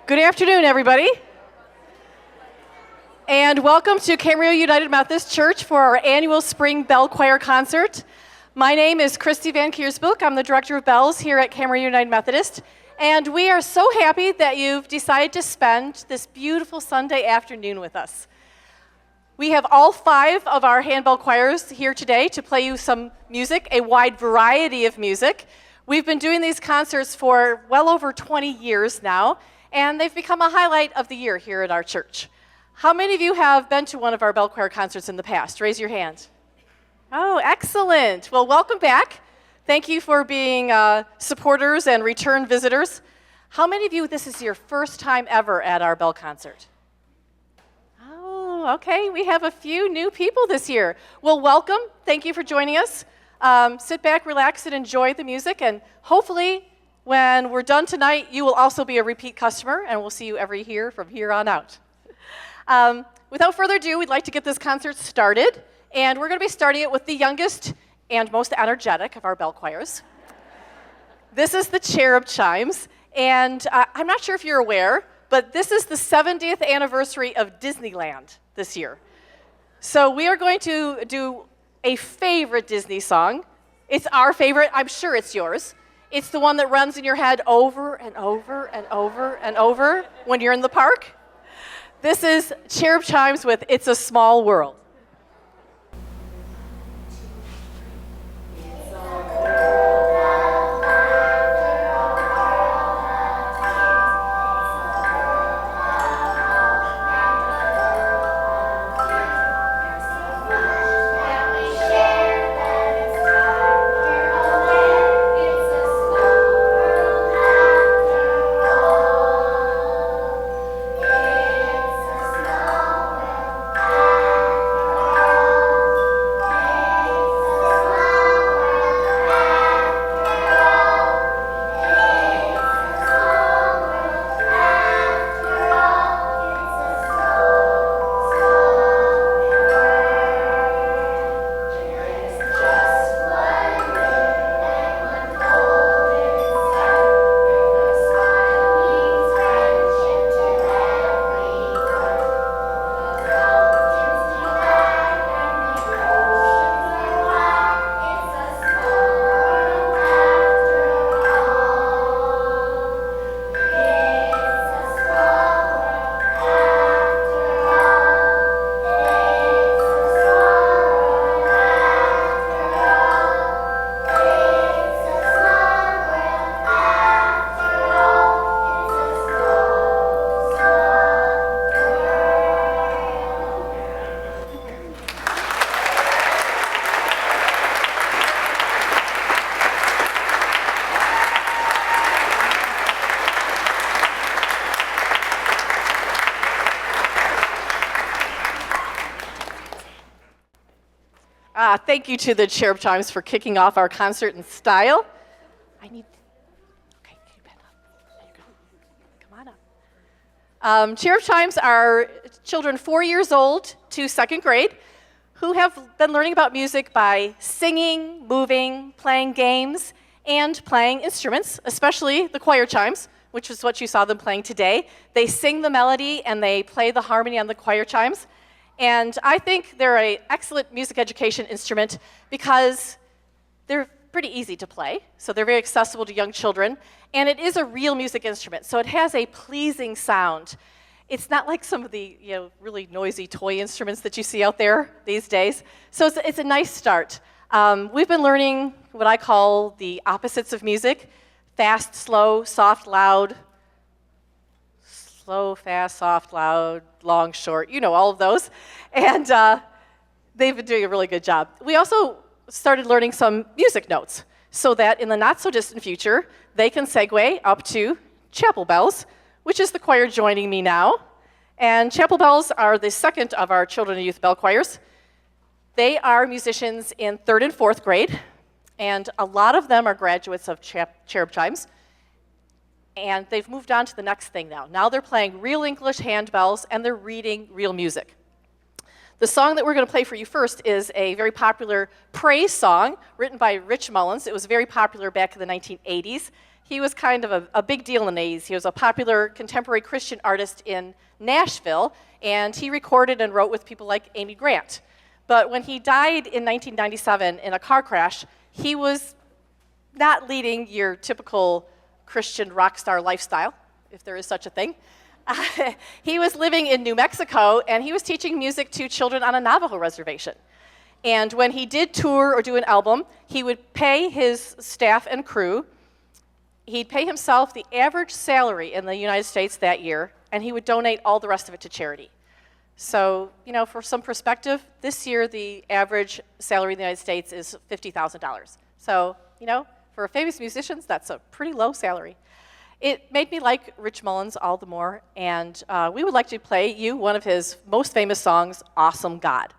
Good afternoon, everybody. And welcome to Camarillo United Methodist Church for our annual Spring Bell Choir Concert. My name is Christy Van Kiersbroek. I'm the Director of Bells here at Camarillo United Methodist. And we are so happy that you've decided to spend this beautiful Sunday afternoon with us. We have all 5 of our handbell choirs here today to play you some music, a wide variety of music. We've been doing these concerts for well over 20 years now, and they've become a highlight of the year here at our church. How many of you have been to one of our bell choir concerts in the past? Raise your hand. Oh, excellent. Well, welcome back. Thank you for being supporters and return visitors. How many of you, this is your first time ever at our bell concert? Oh, okay. We have a few new people this year. Well, welcome. Thank you for joining us. Sit back, relax, and enjoy the music, and hopefully when we're done tonight, you will also be a repeat customer, and we'll see you every year from here on out. Without further ado, we'd like to get this concert started, and we're going to be starting it with the youngest and most energetic of our bell choirs. This is the Cherub Chimes, and I'm not sure if you're aware, but this is the 70th anniversary of Disneyland this year. So we are going to do a favorite Disney song. It's our favorite. I'm sure it's yours. It's the one that runs in your head over and over and over and over when you're in the park. This is Cherub Chimes with It's a Small World. Thank you to the Cherub Chimes for kicking off our concert in style. Okay, you bend up. There you go. Come on up. Cherub Chimes are children 4 years old to 2nd grade who have been learning about music by singing, moving, playing games, and playing instruments, especially the choir chimes, which is what you saw them playing today. They sing the melody and they play the harmony on the choir chimes. And I think they're an excellent music education instrument because they're pretty easy to play, so they're very accessible to young children, and it is a real music instrument, so it has a pleasing sound. It's not like some of the really noisy toy instruments that you see out there these days, so it's a nice start. We've been learning what I call the opposites of music: fast, slow, soft, loud, slow, fast, soft, loud, long, short, all of those. And they've been doing a really good job. We also started learning some music notes so that in the not-so-distant future, they can segue up to chapel bells, which is the choir joining me now. And chapel bells are the second of our children and youth bell choirs. They are musicians in 3rd and 4th grade, and a lot of them are graduates of Cherub Chimes. And they've moved on to the next thing now. Now they're playing real English handbells, and they're reading real music. The song that we're going to play for you first is a very popular praise song written by Rich Mullins. It was very popular back in the 1980s. he was kind of a big deal in the 80s. He was a popular contemporary Christian artist in Nashville, and he recorded and wrote with people like Amy Grant. But when he died in 1997 in a car crash, he was not leading your typical Christian rock star lifestyle, if there is such a thing. He was living in New Mexico, and he was teaching music to children on a Navajo reservation. And when he did tour or do an album, he would pay his staff and crew. He'd pay himself the average salary in the United States that year, and he would donate all the rest of it to charity. So, for some perspective, this year the average salary in the United States is $50,000. So, for famous musicians, that's a pretty low salary. It made me like Rich Mullins all the more, and we would like to play you one of his most famous songs, Awesome God.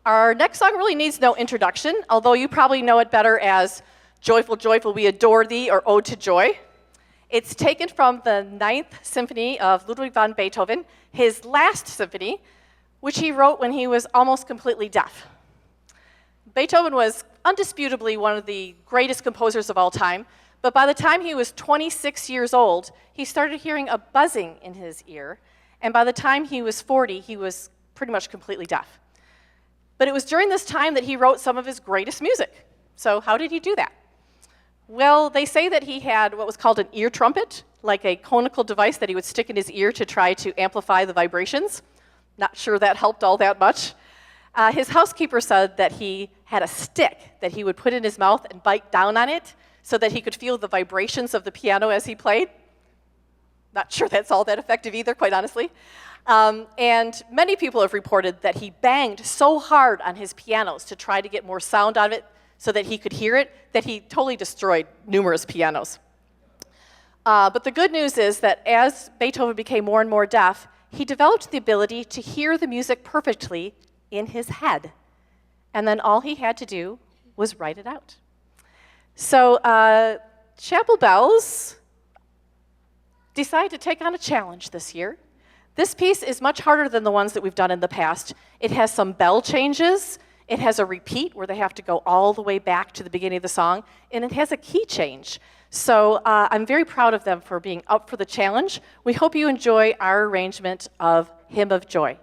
Our next song really needs no introduction, although you probably know it better as Joyful, Joyful, We Adore Thee, or Ode to Joy. It's taken from the Ninth Symphony of Ludwig van Beethoven, his last symphony, which he wrote when he was almost completely deaf. Beethoven was undisputably one of the greatest composers of all time, but by the time he was 26 years old, he started hearing a buzzing in his ear, and by the time he was 40, he was pretty much completely deaf. But it was during this time that he wrote some of his greatest music. So how did he do that? Well, they say that he had what was called an ear trumpet, like a conical device that he would stick in his ear to try to amplify the vibrations. Not sure that helped all that much. His housekeeper said that he had a stick that he would put in his mouth and bite down on it so that he could feel the vibrations of the piano as he played. Not sure that's all that effective either, quite honestly. And many people have reported that he banged so hard on his pianos to try to get more sound out of it so that he could hear it, that he totally destroyed numerous pianos. But the good news is that as Beethoven became more and more deaf, he developed the ability to hear the music perfectly in his head. And then all he had to do was write it out. So Chapel Bells decided to take on a challenge this year. This piece is much harder than the ones that we've done in the past. It has some bell changes. It has a repeat where they have to go all the way back to the beginning of the song, and it has a key change. So I'm very proud of them for being up for the challenge. We hope you enjoy our arrangement of Hymn of Joy.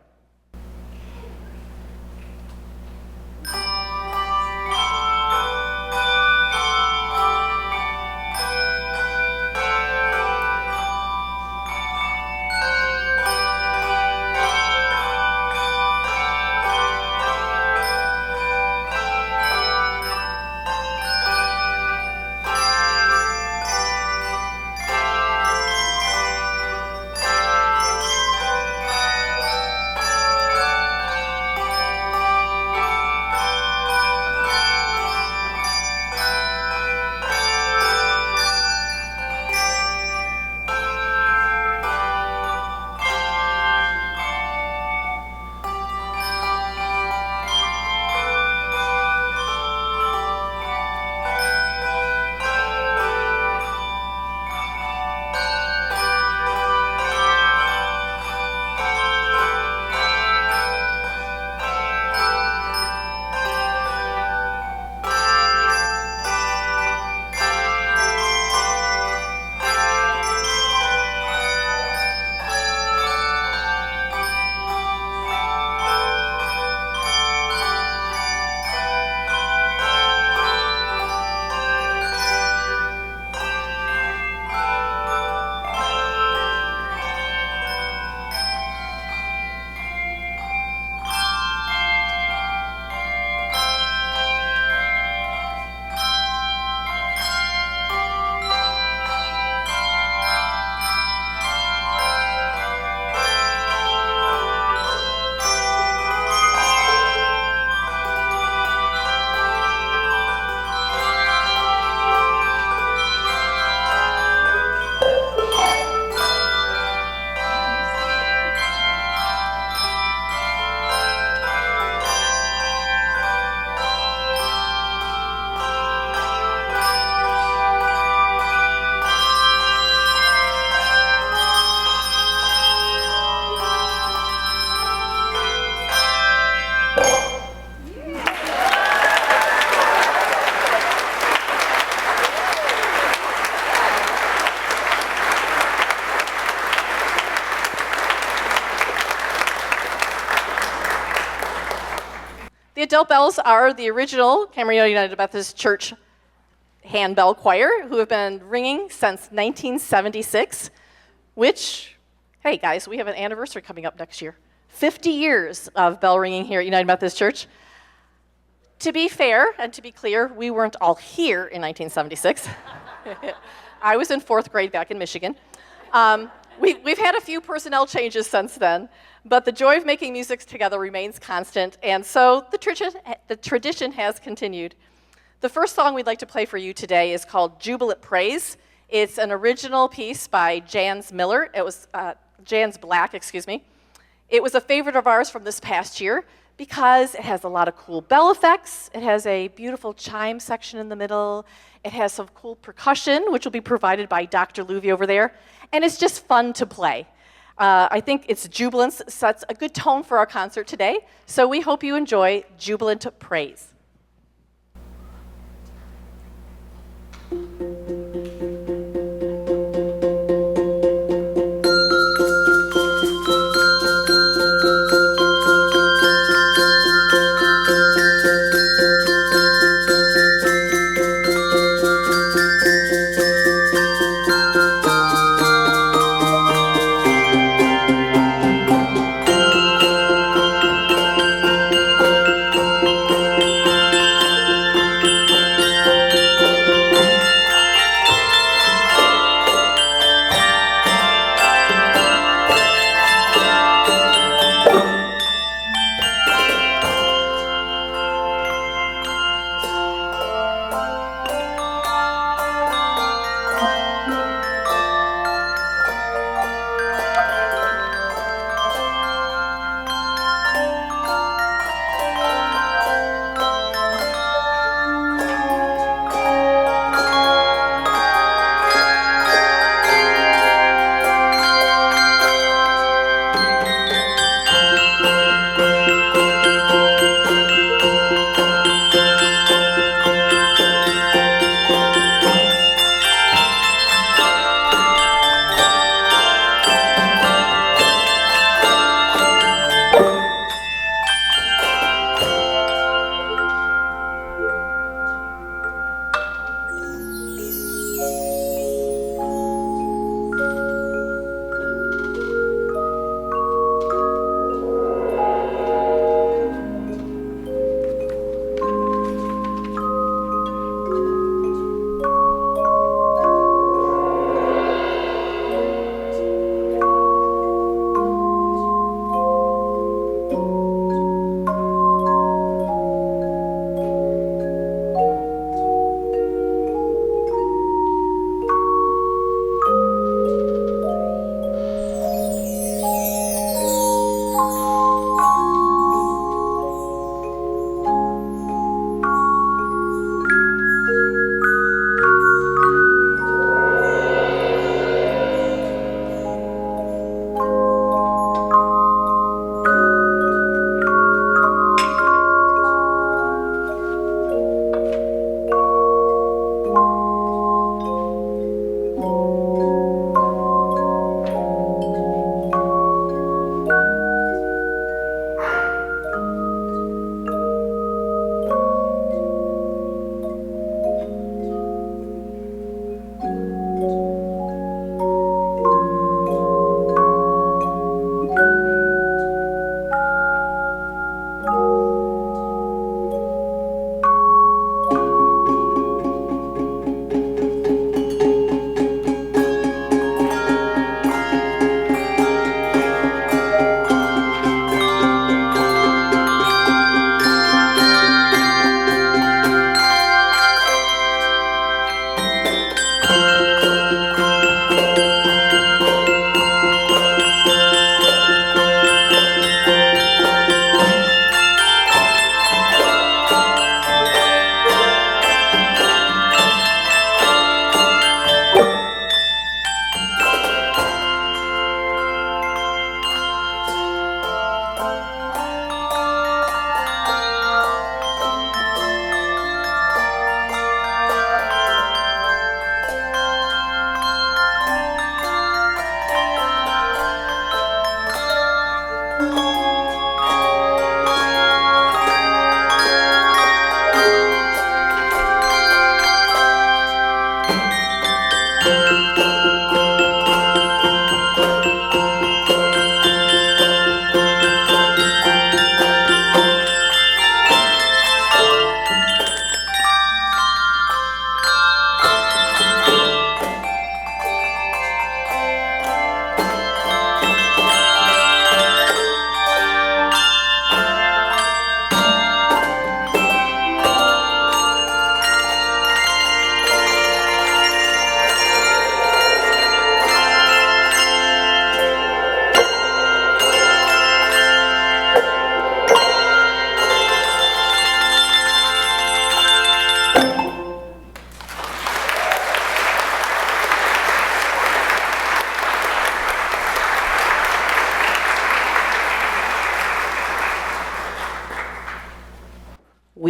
adult bells are the original Camarillo United Methodist Church handbell choir, who have been ringing since 1976, which, hey guys, we have an anniversary coming up next year. 50 years of bell ringing here at United Methodist Church. To be fair and to be clear, we weren't all here in 1976. I was in 4th grade back in Michigan. We've had a few personnel changes since then, but the joy of making music together remains constant, and so the tradition has continued. The first song we'd like to play for you today is called Jubilant Praise. It's an original piece by J.Black, excuse me. It was a favorite of ours from this past year because it has a lot of cool bell effects. It has a beautiful chime section in the middle. It has some cool percussion, which will be provided by Dr. Louvie over there. And it's just fun to play. I think its jubilance sets a good tone for our concert today. So we hope you enjoy Jubilant Praise.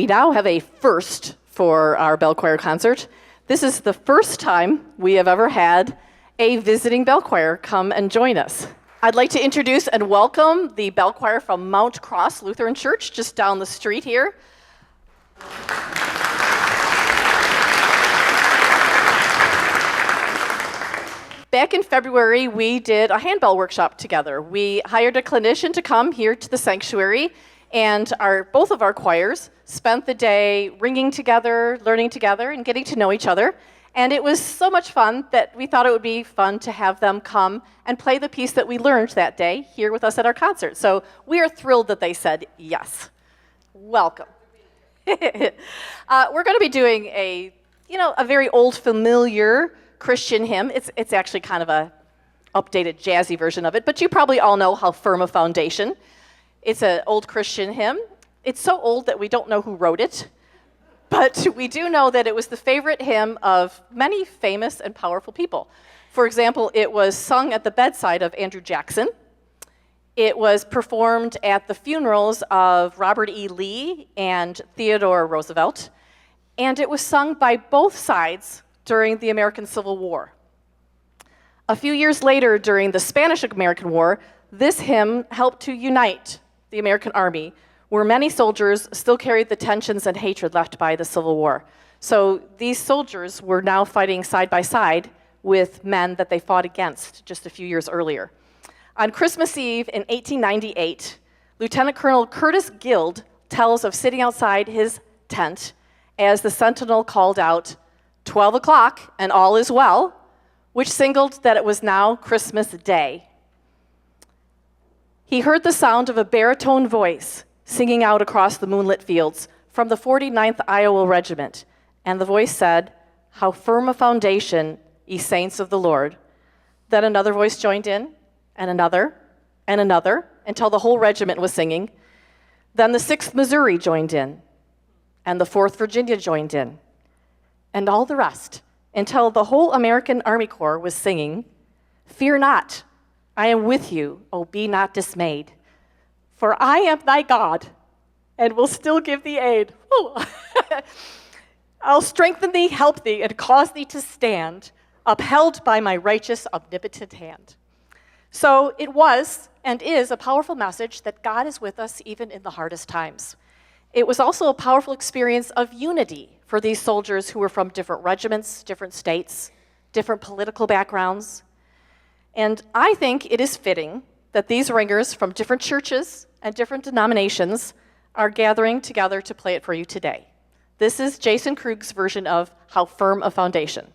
now have a first for our bell choir concert. This is the first time we have ever had a visiting bell choir come and join us. I'd like to introduce and welcome the bell choir from Mount Cross Lutheran Church, just down the street here. Back in February, we did a handbell workshop together. We hired a clinician to come here to the sanctuary, and both of our choirs spent the day ringing together, learning together, and getting to know each other. And it was so much fun that we thought it would be fun to have them come and play the piece that we learned that day here with us at our concert. So we are thrilled that they said yes. Welcome. We're going to be doing a very old, familiar Christian hymn. It's actually kind of a updated, jazzy version of it, but you probably all know How Firm a Foundation. It's an old Christian hymn. It's so old that we don't know who wrote it, but we do know that it was the favorite hymn of many famous and powerful people. For example, it was sung at the bedside of Andrew Jackson. It was performed at the funerals of Robert E. Lee and Theodore Roosevelt, and it was sung by both sides during the American Civil War. A few years later, during the Spanish-American War, this hymn helped to unite the American Army, where many soldiers still carried the tensions and hatred left by the Civil War. So these soldiers were now fighting side by side with men that they fought against just a few years earlier. On Christmas Eve in 1898, Lieutenant Colonel Curtis Guild tells of sitting outside his tent as the sentinel called out, 12 o'clock and all is well, which signaled that it was now Christmas Day. He heard the sound of a baritone voice singing out across the moonlit fields from the 49th Iowa Regiment, and the voice said, "How firm a foundation, ye saints of the Lord." Then another voice joined in, and another, until the whole regiment was singing. Then the 6th Missouri joined in, and the 4th Virginia joined in, and all the rest, until the whole American Army Corps was singing, "Fear not, I am with you, oh, be not dismayed. For I am thy God, and will still give thee aid." "I'll strengthen thee, help thee, and cause thee to stand, upheld by my righteous, omnipotent hand." So it was and is a powerful message that God is with us even in the hardest times. It was also a powerful experience of unity for these soldiers who were from different regiments, different states, different political backgrounds. And I think it is fitting that these ringers from different churches and different denominations are gathering together to play it for you today. This is Jason Krug's version of How Firm a Foundation.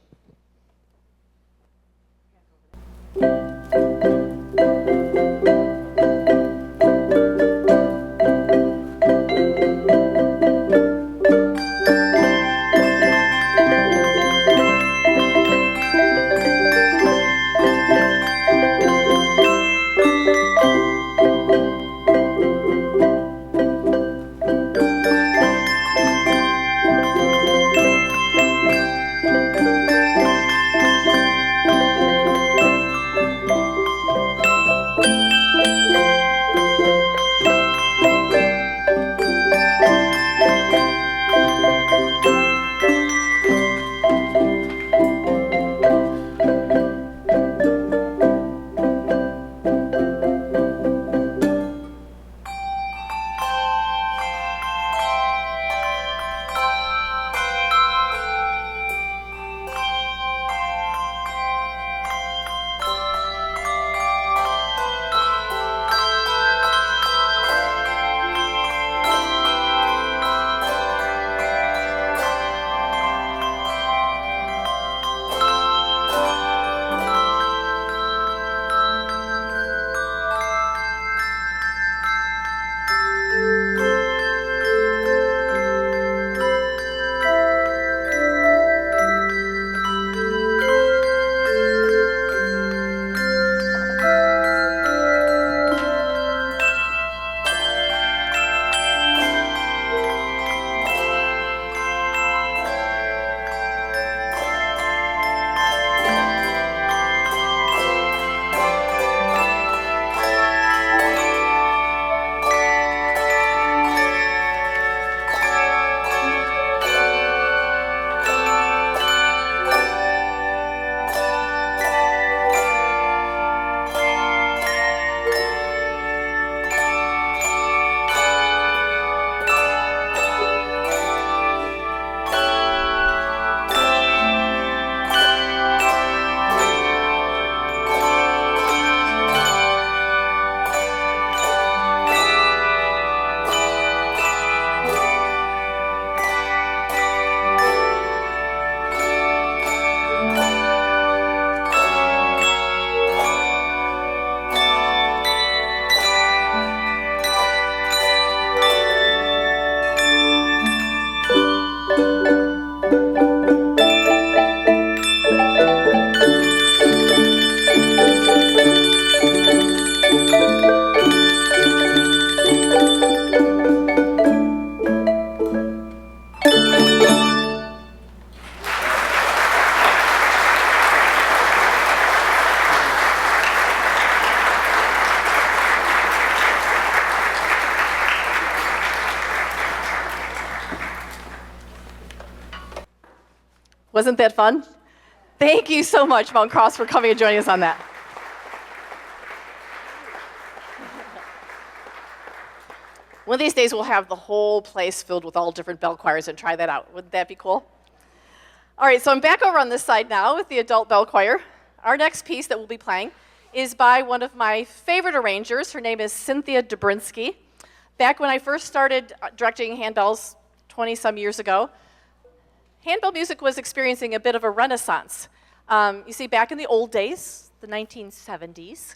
Wasn't that fun? Thank you so much, Mount Cross, for coming and joining us on that. One of these days, we'll have the whole place filled with all different bell choirs and try that out. Wouldn't that be cool? All right, so I'm back over on this side now with the adult bell choir. Our next piece that we'll be playing is by one of my favorite arrangers. Her name is Cynthia Dobrinsky. Back when I first started directing handbells 20-some years ago, handbell music was experiencing a bit of a renaissance. You see, back in the old days, the 1970s,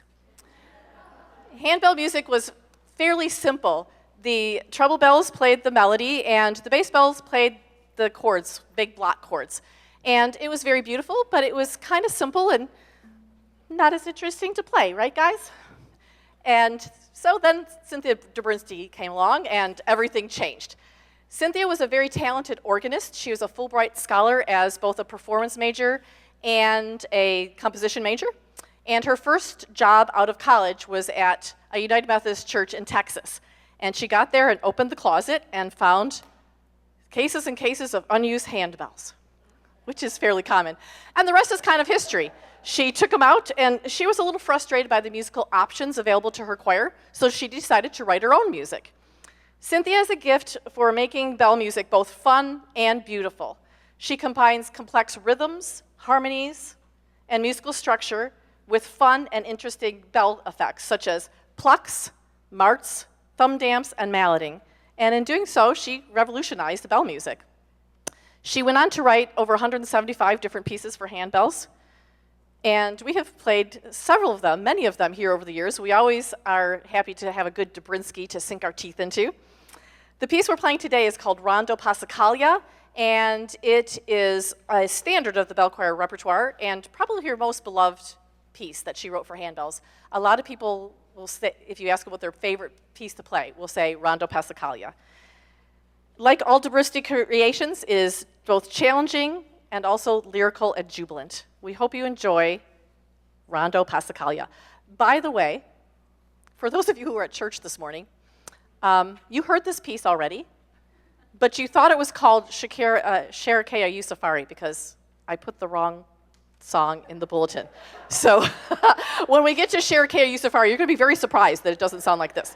handbell music was fairly simple. The treble bells played the melody, and the bass bells played the chords, big block chords. And it was very beautiful, but it was kind of simple and not as interesting to play, right, guys? And so then Cynthia Dobrinsky came along, and everything changed. Cynthia was a very talented organist. She was a Fulbright scholar as both a performance major and a composition major. And her first job out of college was at a United Methodist church in Texas. And she got there and opened the closet and found cases and cases of unused handbells, which is fairly common. And the rest is kind of history. She took them out, and she was a little frustrated by the musical options available to her choir, so she decided to write her own music. Cynthia has a gift for making bell music both fun and beautiful. She combines complex rhythms, harmonies, and musical structure with fun and interesting bell effects, such as plucks, marts, thumb damps, and malleting. And in doing so, she revolutionized the bell music. She went on to write over 175 different pieces for handbells, and we have played several of them, many of them here over the years. We always are happy to have a good Dobrinsky to sink our teeth into. The piece we're playing today is called Rondo Passacaglia, and it is a standard of the bell choir repertoire and probably her most beloved piece that she wrote for handbells. A lot of people will say, if you ask them what their favorite piece to play, will say Rondo Passacaglia. Like all Dobrinsky creations, it is both challenging and also lyrical and jubilant. We hope you enjoy Rondo Passacaglia. By the way, for those of you who were at church this morning, you heard this piece already, but you thought it was called Sherakea Yusufari because I put the wrong song in the bulletin. So when we get to Sherakea Yusufari, you're going to be very surprised that it doesn't sound like this.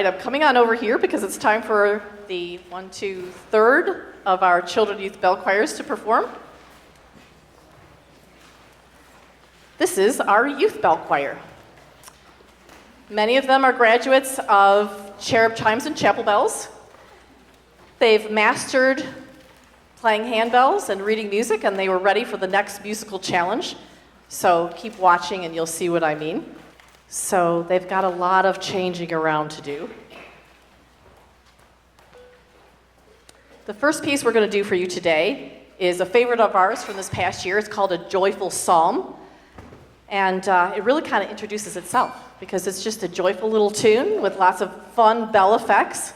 right, I'm coming on over here because it's time for the 1, 2, 3rd of our children youth bell choirs to perform. This is our youth bell choir. Many of them are graduates of cherub chimes and chapel bells. They've mastered playing handbells and reading music, and they were ready for the next musical challenge. So keep watching and you'll see what I mean. So they've got a lot of changing around to do. The first piece we're going to do for you today is a favorite of ours from this past year. It's called A Joyful Psalm. And it really kind of introduces itself because it's just a joyful little tune with lots of fun bell effects.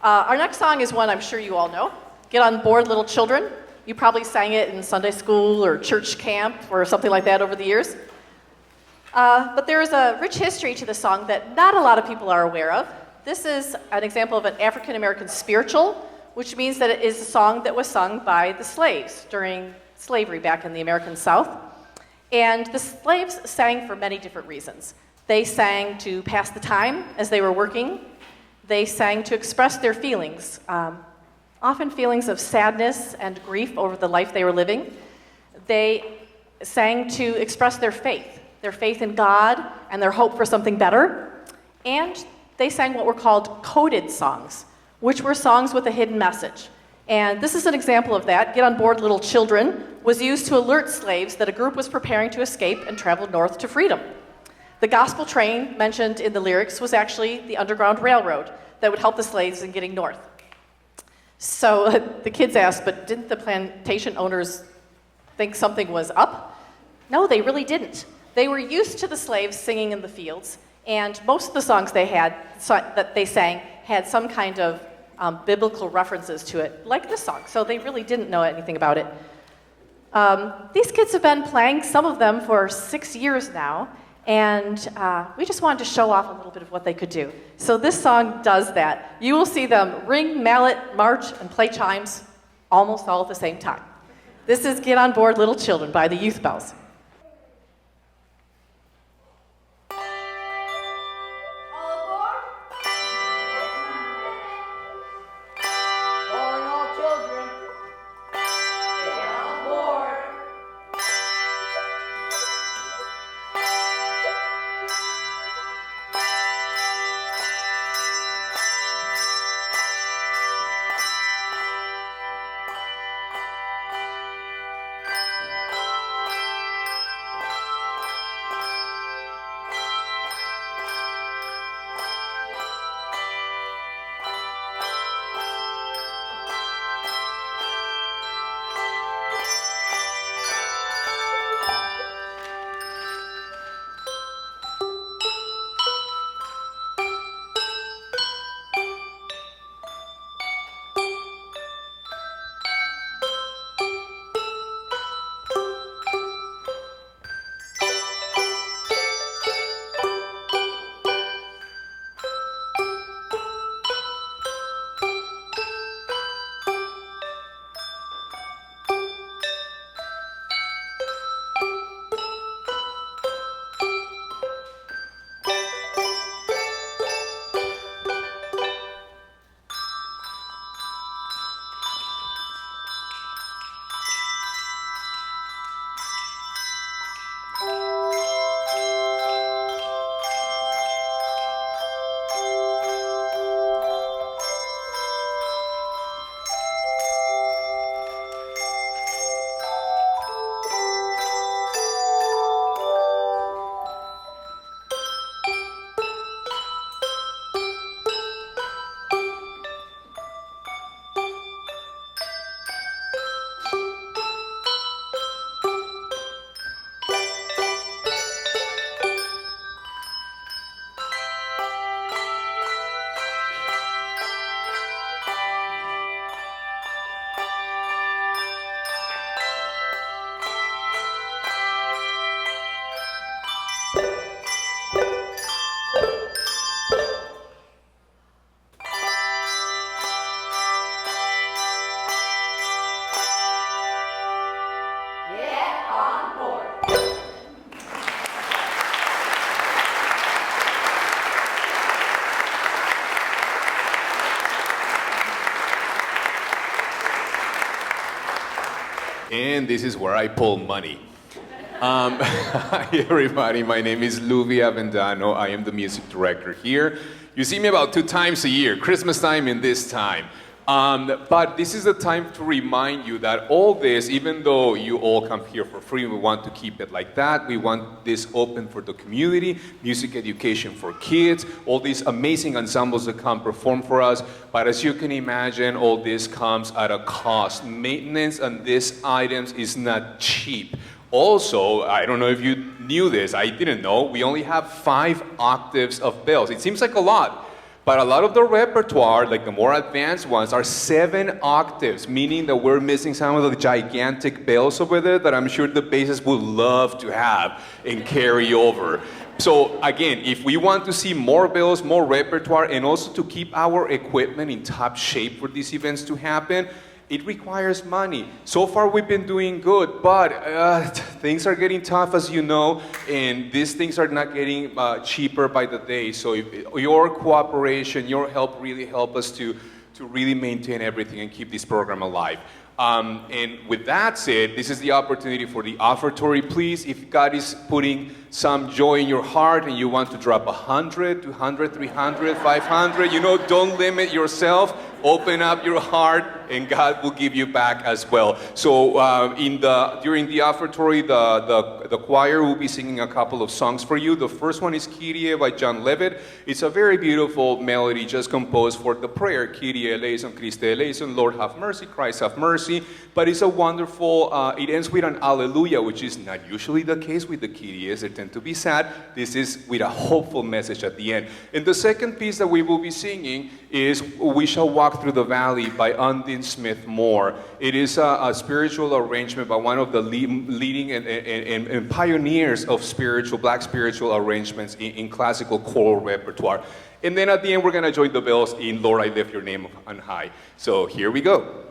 Our next song is one I'm sure you all know. Get on board, little children. You probably sang it in Sunday school or church camp or something like that over the years. But there is a rich history to the song that not a lot of people are aware of. This is an example of an African American spiritual, which means that it is a song that was sung by the slaves during slavery back in the American South. And the slaves sang for many different reasons. They sang to pass the time as they were working. They sang to express their feelings, often feelings of sadness and grief over the life they were living. They sang to express their faith in God and their hope for something better. And they sang what were called coded songs, which were songs with a hidden message. And this is an example of that. Get on board, little children was used to alert slaves that a group was preparing to escape and travel north to freedom. The gospel train mentioned in the lyrics was actually the Underground Railroad that would help the slaves in getting north. So the kids asked, but didn't the plantation owners think something was up? No, they really didn't. They were used to the slaves singing in the fields, and most of the songs that they sang had some kind of biblical references to it, like this song. So they really didn't know anything about it. These kids have been playing, some of them, for 6 years now, and we just wanted to show off a little bit of what they could do. So this song does that. You will see them ring, mallet, march, and play chimes almost all at the same time. This is Get on Board, Little Children by the Youth Bells. and this is where I pull money. Hi everybody, my name is Luvi Avendano. I am the music director here. You see me about 2 times a year, Christmas time and this time. But this is the time to remind you that all this, even though you all come here for free, we want to keep it like that. We want this open for the community, music education for kids, all these amazing ensembles that come perform for us. But as you can imagine, all this comes at a cost. Maintenance on these items is not cheap. Also, I don't know if you knew this, I didn't know, we only have 5 octaves of bells. It seems like a lot. But a lot of the repertoire, like the more advanced ones, are 7 octaves, meaning that we're missing some of the gigantic bells over there that I'm sure the bassists would love to have and carry over. So again, if we want to see more bells, more repertoire, and also to keep our equipment in top shape for these events to happen, it requires money. So far we've been doing good, but things are getting tough, as you know, and these things are not getting cheaper by the day. So your cooperation, your help really help us to really maintain everything and keep this program alive. And with that said, this is the opportunity for the offertory. Please, if God is putting some joy in your heart and you want to drop 100, 200, 300, 500, don't limit yourself. Open up your heart and God will give you back as well. So during the offertory, the choir will be singing a couple of songs for you. The first one is Kyrie by John Levitt. It's a very beautiful melody just composed for the prayer, Kyrie eleison, Christe eleison, Lord have mercy, Christ have mercy. But it's a wonderful, it ends with an Alleluia, which is not usually the case with the Kyries. They tend to be sad. This is with a hopeful message at the end. And the second piece that we will be singing is We Shall Walk Through the Valley by Undine Smith Moore. It is a spiritual arrangement by one of the leading and pioneers of Black spiritual arrangements in classical choral repertoire. And then at the end, we're going to join the bells in Lord, I Lift Your Name on High. So here we go.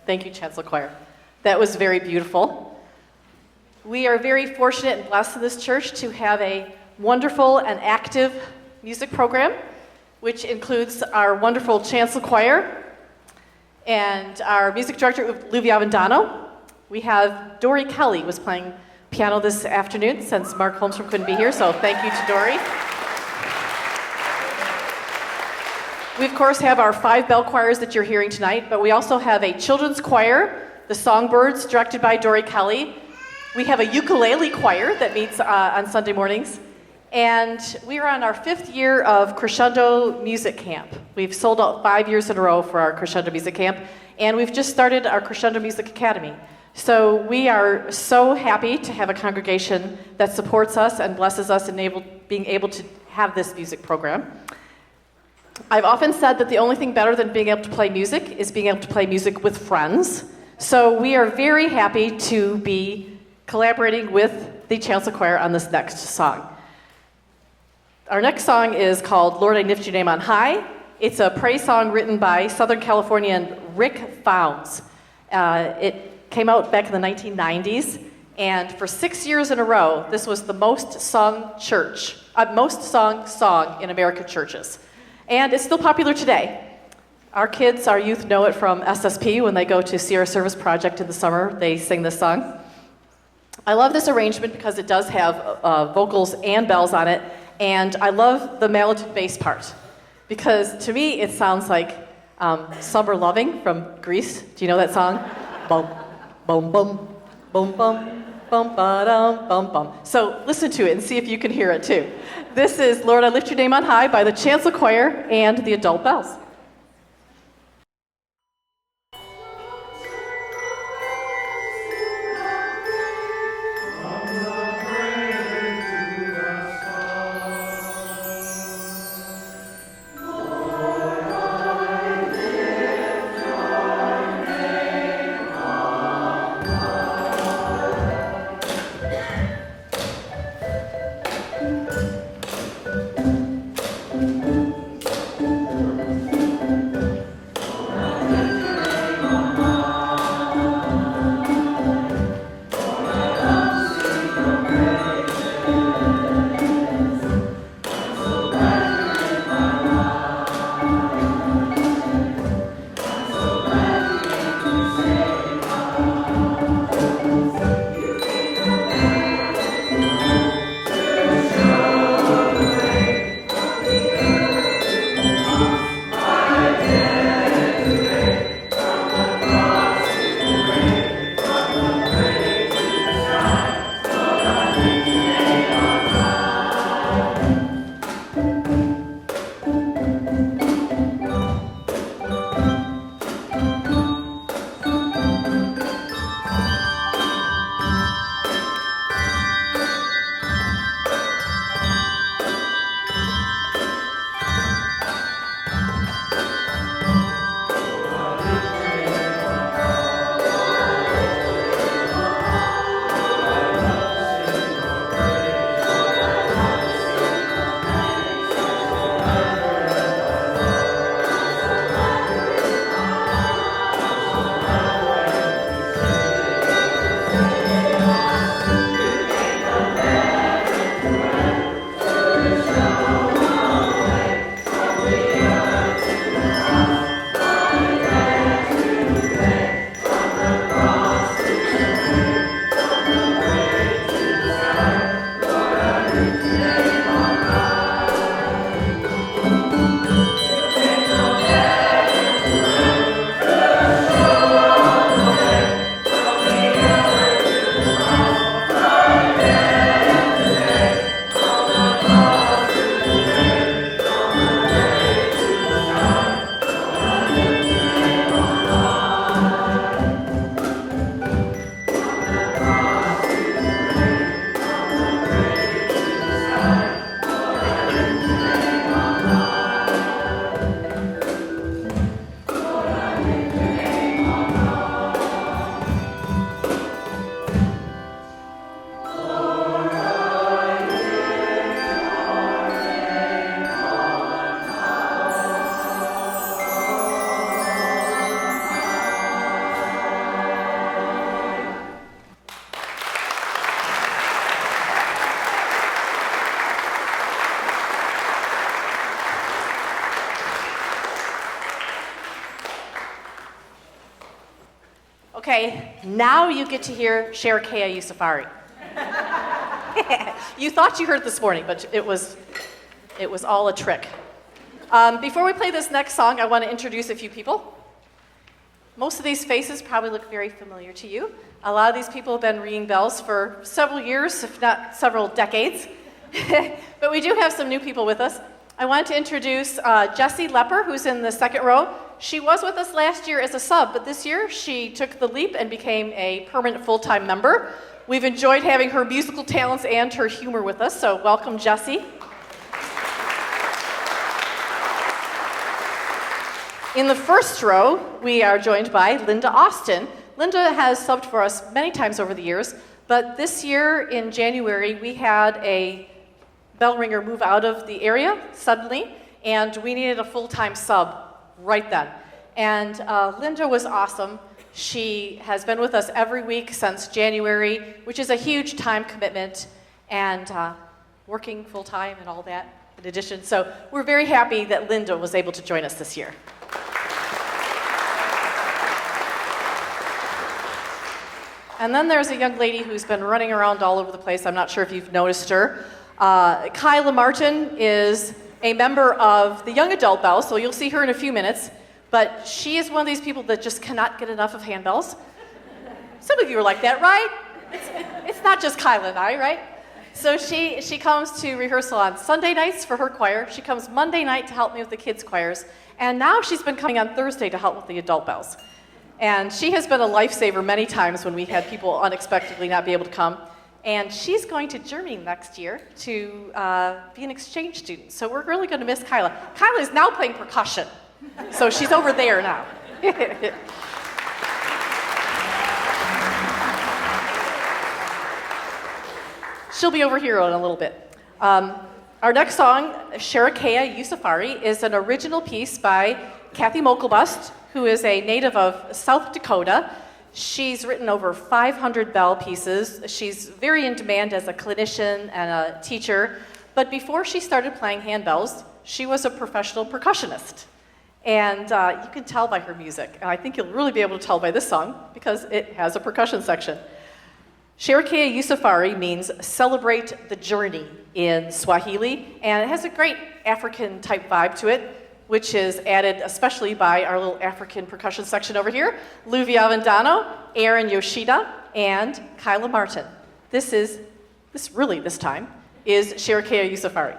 Thank you, Chancel Choir. That was very beautiful. We are very fortunate and blessed in this church to have a wonderful and active music program, which includes our wonderful Chancel Choir and our music director, Luvia Avendano. We have Dory Kelly was playing piano this afternoon since Mark Holmstrom couldn't be here, so thank you to Dory. We, of course, have our 5 bell choirs that you're hearing tonight, but we also have a children's choir, the Songbirds, directed by Dory Kelly. We have a ukulele choir that meets on Sunday mornings. And we are on our 5th year of Crescendo Music Camp. We've sold out 5 years in a row for our Crescendo Music Camp, and we've just started our Crescendo Music Academy. So we are so happy to have a congregation that supports us and blesses us in being able to have this music program. I've often said that the only thing better than being able to play music is being able to play music with friends. So we are very happy to be collaborating with the Chancel Choir on this next song. Our next song is called Lord, I Lift Your Name on High. It's a praise song written by Southern Californian Rick Founds. It came out back in the 1990s, and for 6 years in a row, this was the most sung song in American churches. And it's still popular today. Our kids, our youth know it from SSP when they go to Sierra Service Project in the summer. They sing this song. I love this arrangement because it does have vocals and bells on it, and I love the melodic bass part because to me it sounds like Summer Loving from Grease. Do you know that song? Bum, bum, bum, bum, bum, bum, ba-dum, bum, bum. So listen to it and see if you can hear it too. This is Lord, I Lift Your Name on High by the Chancel Choir and the Adult Bells. Okay, now you get to hear Sherakea Yusufari. You thought you heard it this morning, but it was all a trick. Before we play this next song, I want to introduce a few people. Most of these faces probably look very familiar to you. A lot of these people have been ringing bells for several years, if not several decades. But we do have some new people with us. I want to introduce Jessie Lepper, who's in the second row. She was with us last year as a sub, but this year she took the leap and became a permanent full-time member. We've enjoyed having her musical talents and her humor with us, so welcome, Jessie. In the first row, we are joined by Linda Austin. Linda has subbed for us many times over the years, but this year in January, we had a bell ringer move out of the area suddenly, and we needed a full-time sub right then. And Linda was awesome. She has been with us every week since January, which is a huge time commitment, and working full-time and all that in addition. So we're very happy that Linda was able to join us this year. And then there's a young lady who's been running around all over the place. I'm not sure if you've noticed her. Kyla Martin is a member of the Young Adult Bell, so you'll see her in a few minutes. But she is one of these people that just cannot get enough of handbells. Some of you are like that, right? It's not just Kyla and I, right? So she comes to rehearsal on Sunday nights for her choir. She comes Monday night to help me with the kids' choirs. And now she's been coming on Thursday to help with the adult bells. And she has been a lifesaver many times when we had people unexpectedly not be able to come. And she's going to Germany next year to be an exchange student. So we're really going to miss Kyla. Kyla is now playing percussion. So she's over there now. She'll be over here in a little bit. Our next song, Sherakea Yusufari, is an original piece by Kathy Mokelbust, who is a native of South Dakota. She's written over 500 bell pieces. She's very in demand as a clinician and a teacher. But before she started playing handbells, she was a professional percussionist. And you can tell by her music. And I think you'll really be able to tell by this song because it has a percussion section. Sherakea Yusufari means celebrate the journey in Swahili. And it has a great African type vibe to it, which is added especially by our little African percussion section over here, Luvi Avendano, Aaron Yoshida, and Kyla Martin. This time, is Sherakea Yusufari.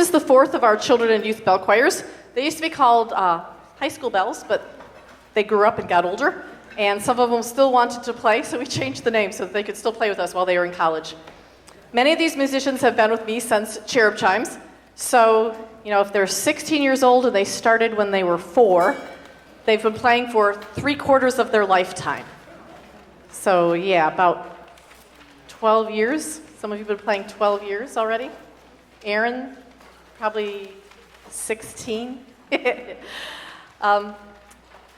is the fourth of our children and youth bell choirs. They used to be called high school bells, but they grew up and got older, and some of them still wanted to play, so we changed the name so that they could still play with us while they were in college. Many of these musicians have been with me since Cherub Chimes, so if they're 16 years old and they started when they were 4, they've been playing for 3/4 of their lifetime. So yeah, about 12 years. Some of you have been playing 12 years already. Aaron, probably 16.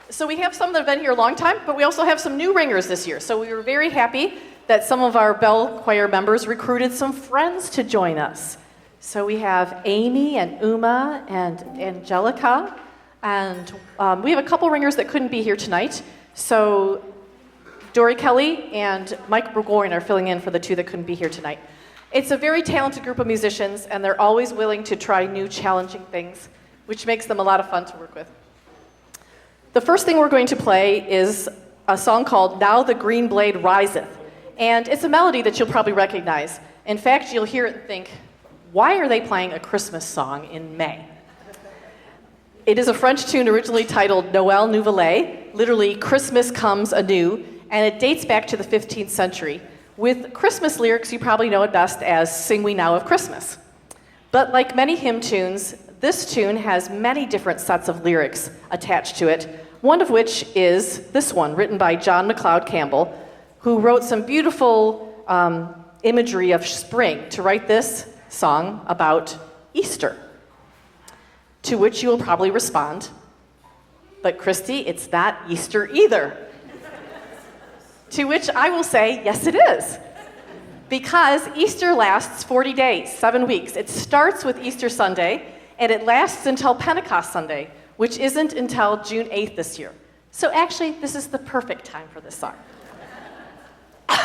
So we have some that have been here a long time, but we also have some new ringers this year. So we were very happy that some of our bell choir members recruited some friends to join us. So we have Amy and Uma and Angelica, and we have a couple ringers that couldn't be here tonight. So Dory Kelly and Mike Burgoyne are filling in for the two that couldn't be here tonight. It's a very talented group of musicians, and they're always willing to try new, challenging things, which makes them a lot of fun to work with. The first thing we're going to play is a song called Now the Green Blade Riseth, and it's a melody that you'll probably recognize. In fact, you'll hear it and think, why are they playing a Christmas song in May? It is a French tune originally titled Noël Nouvelet, literally Christmas Comes Anew, and it dates back to the 15th century. With Christmas lyrics, you probably know it best as Sing We Now of Christmas. But like many hymn tunes, this tune has many different sets of lyrics attached to it, one of which is this one, written by John MacLeod Campbell, who wrote some beautiful imagery of spring to write this song about Easter. To which you will probably respond, but Christy, it's not Easter either. To which I will say, yes it is. Because Easter lasts 40 days, 7 weeks. It starts with Easter Sunday, and it lasts until Pentecost Sunday, which isn't until June 8th this year. So actually, this is the perfect time for this song.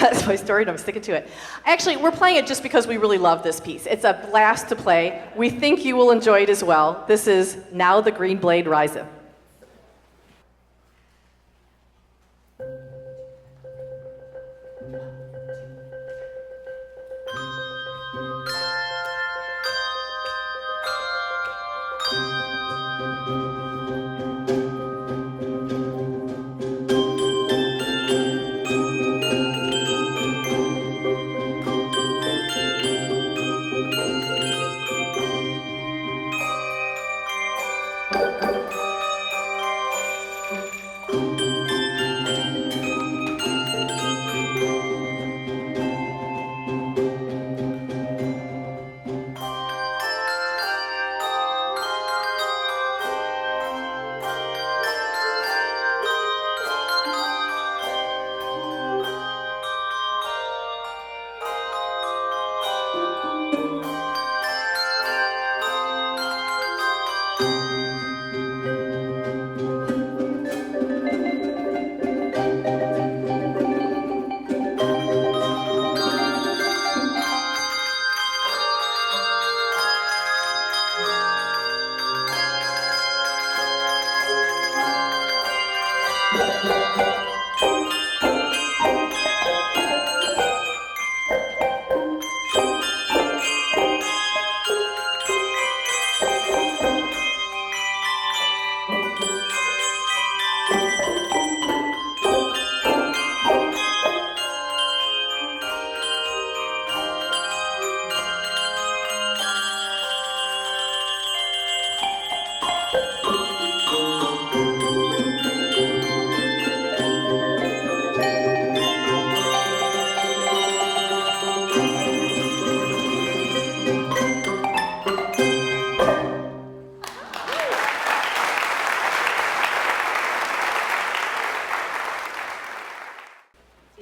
That's my story, and I'm sticking to it. Actually, we're playing it just because we really love this piece. It's a blast to play. We think you will enjoy it as well. This is Now the Green Blade Riseth.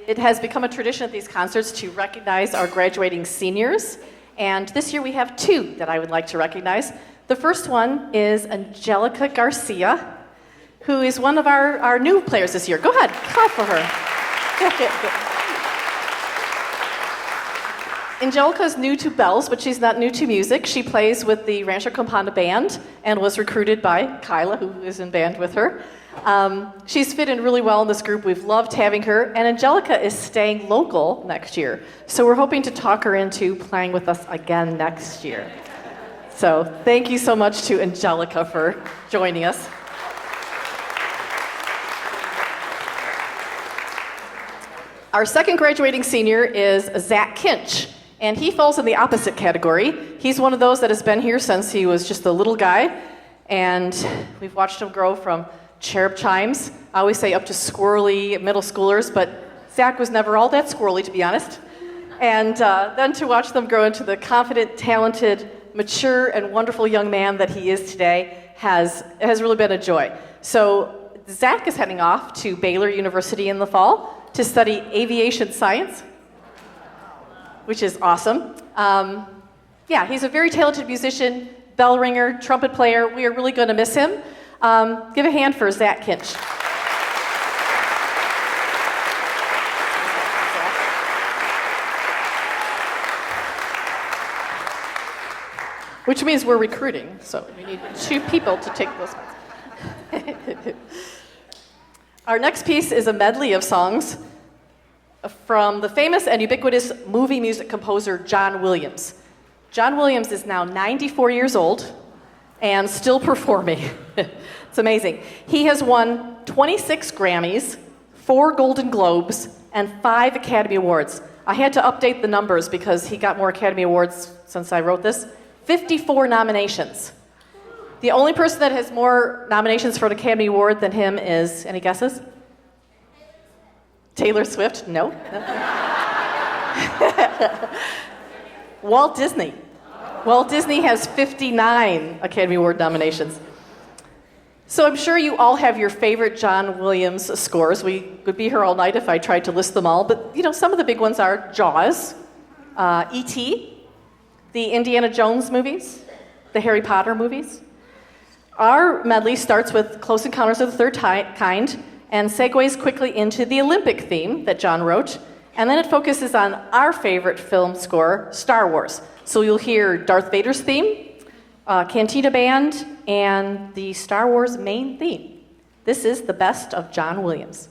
It has become a tradition at these concerts to recognize our graduating seniors, and this year we have 2 that I would like to recognize. The first one is Angelica Garcia, who is one of our new players this year. Go ahead, clap for her. Angelica is new to bells, but she's not new to music. She plays with the Rancho Campana Band and was recruited by Kyla, who is in band with her. She's fit in really well in this group. We've loved having her, and Angelica is staying local next year. So we're hoping to talk her into playing with us again next year. So thank you so much to Angelica for joining us. Our second graduating senior is Zach Kinch, and he falls in the opposite category. He's one of those that has been here since he was just a little guy, and we've watched him grow from cherub chimes, I always say up to squirrely middle schoolers, but Zach was never all that squirrely, to be honest. And then to watch them grow into the confident, talented, mature, and wonderful young man that he is today has really been a joy. So Zach is heading off to Baylor University in the fall to study aviation science, which is awesome. Yeah, he's a very talented musician, bell ringer, trumpet player. We are really going to miss him. Give a hand for Zach Kinch. Which means we're recruiting, so we need 2 people to take those spots. Our next piece is a medley of songs from the famous and ubiquitous movie music composer John Williams. John Williams is now 94 years old and still performing. It's amazing. He has won 26 Grammys, 4 Golden Globes, and 5 Academy Awards. I had to update the numbers because he got more Academy Awards since I wrote this. 54 nominations. The only person that has more nominations for an Academy Award than him is, any guesses? Taylor Swift? No. Walt Disney. Walt Disney has 59 Academy Award nominations. So I'm sure you all have your favorite John Williams scores. We would be here all night if I tried to list them all, but some of the big ones are Jaws, E.T., the Indiana Jones movies, the Harry Potter movies. Our medley starts with Close Encounters of the Third Kind and segues quickly into the Olympic theme that John wrote, and then it focuses on our favorite film score, Star Wars. So you'll hear Darth Vader's theme, Cantina Band, and the Star Wars main theme. This is the best of John Williams.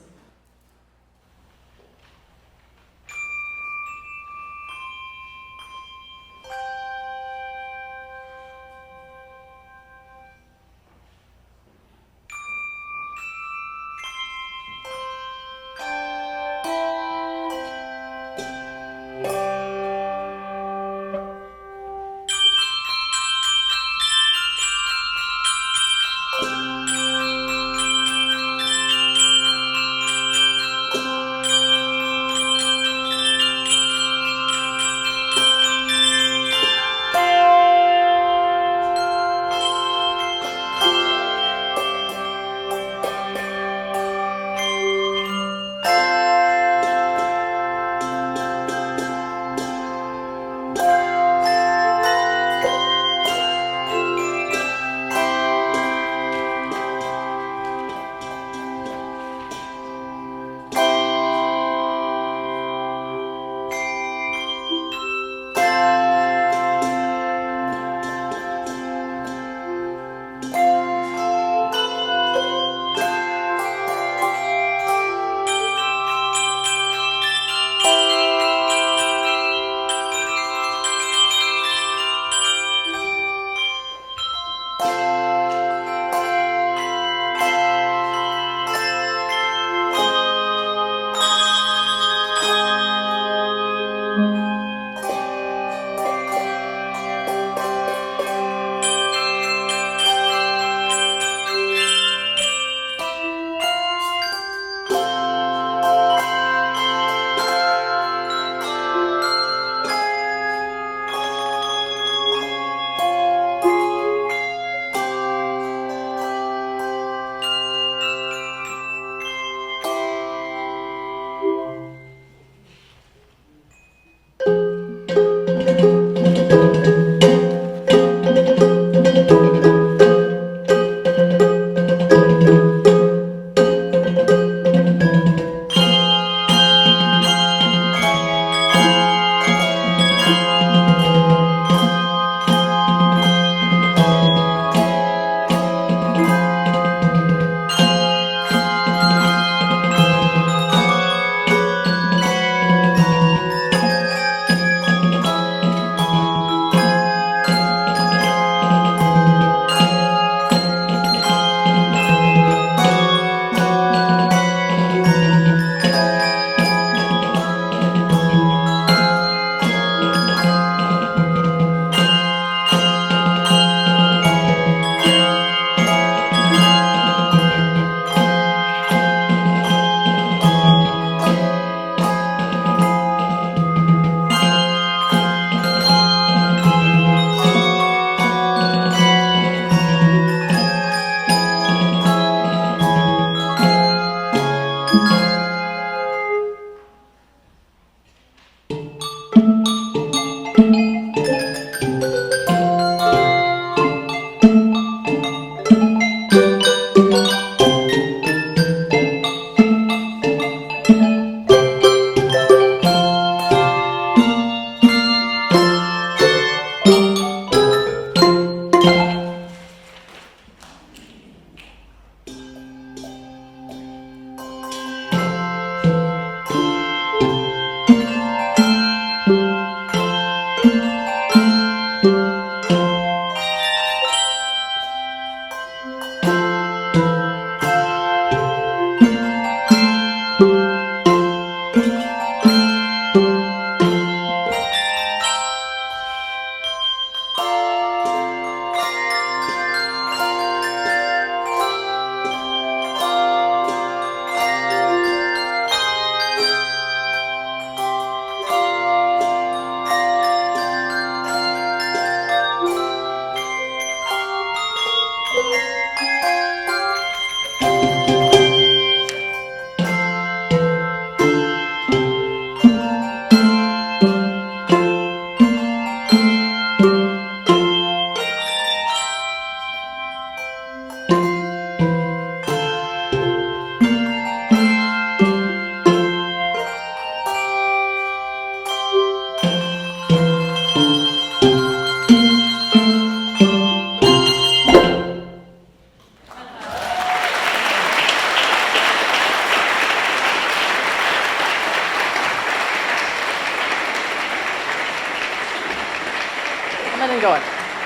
going.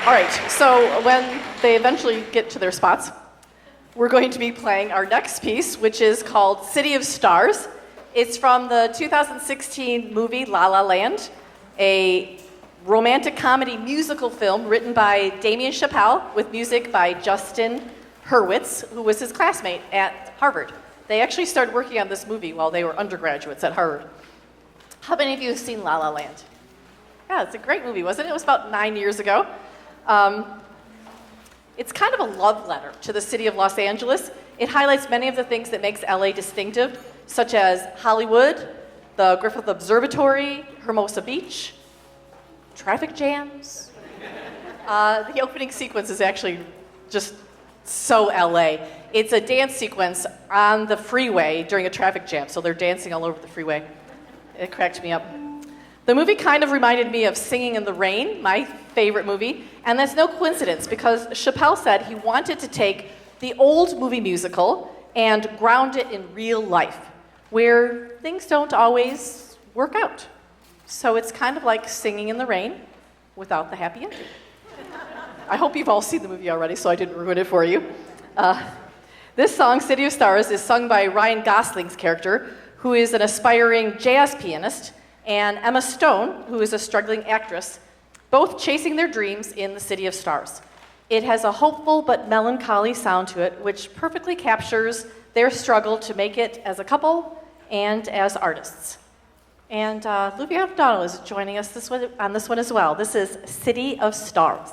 All right, so when they eventually get to their spots, we're going to be playing our next piece, which is called City of Stars. It's from the 2016 movie La La Land, a romantic comedy musical film written by Damien Chazelle with music by Justin Hurwitz, who was his classmate at Harvard. They actually started working on this movie while they were undergraduates at Harvard. How many of you have seen La La Land? Yeah, it's a great movie, wasn't it? It was about 9 years ago. It's kind of a love letter to the city of Los Angeles. It highlights many of the things that makes LA distinctive, such as Hollywood, the Griffith Observatory, Hermosa Beach, traffic jams. The opening sequence is actually just so LA. It's a dance sequence on the freeway during a traffic jam, so they're dancing all over the freeway. It cracked me up. The movie kind of reminded me of Singing in the Rain, my favorite movie, and that's no coincidence because Chappelle said he wanted to take the old movie musical and ground it in real life, where things don't always work out. So it's kind of like Singing in the Rain without the happy ending. I hope you've all seen the movie already, so I didn't ruin it for you. This song, City of Stars, is sung by Ryan Gosling's character, who is an aspiring jazz pianist, and Emma Stone, who is a struggling actress, both chasing their dreams in the City of Stars. It has a hopeful but melancholy sound to it, which perfectly captures their struggle to make it as a couple and as artists. And Luvia O'Donnell is joining us on this one as well. This is City of Stars.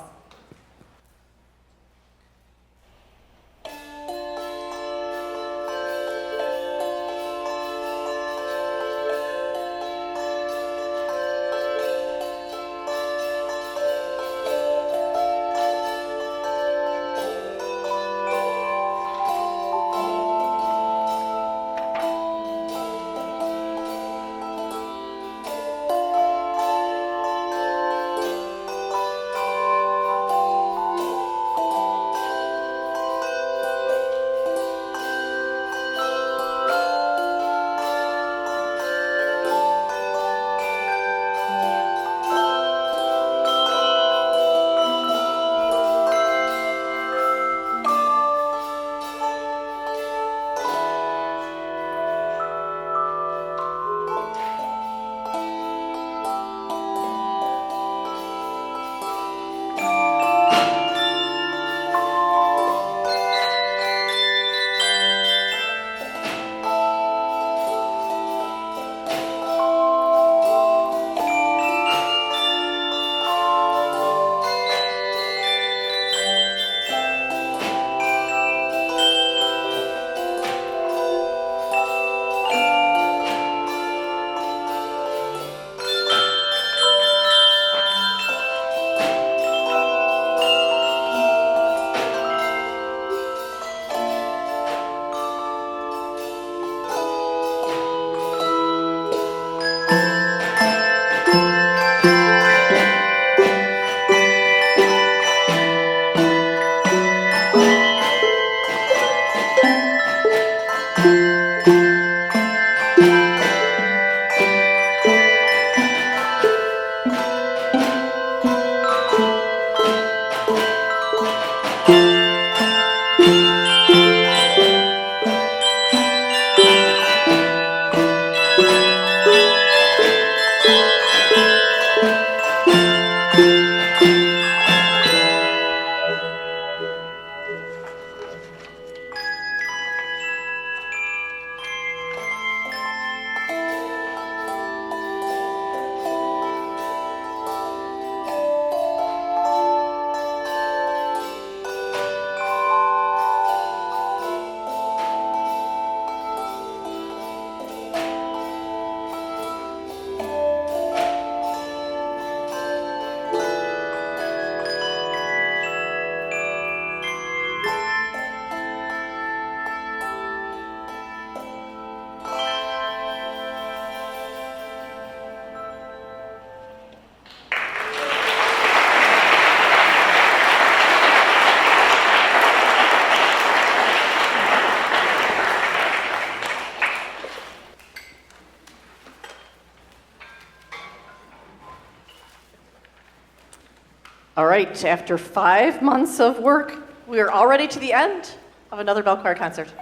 All right, after 5 months of work, we are already to the end of another bell choir concert.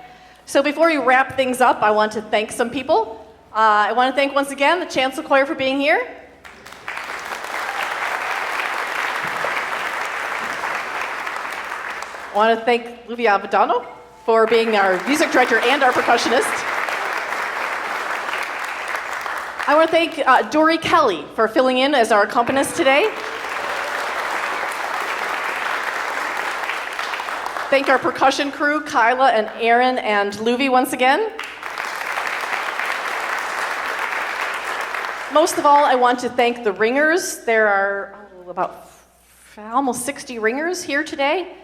So before we wrap things up, I want to thank some people. I want to thank once again the Chancel Choir for being here. I want to thank Luvia Abadano for being our music director and our percussionist. I want to thank Dory Kelly for filling in as our accompanist today. Thank our percussion crew, Kyla and Aaron and Luvi once again. Most of all, I want to thank the ringers. There are about almost 60 ringers here today.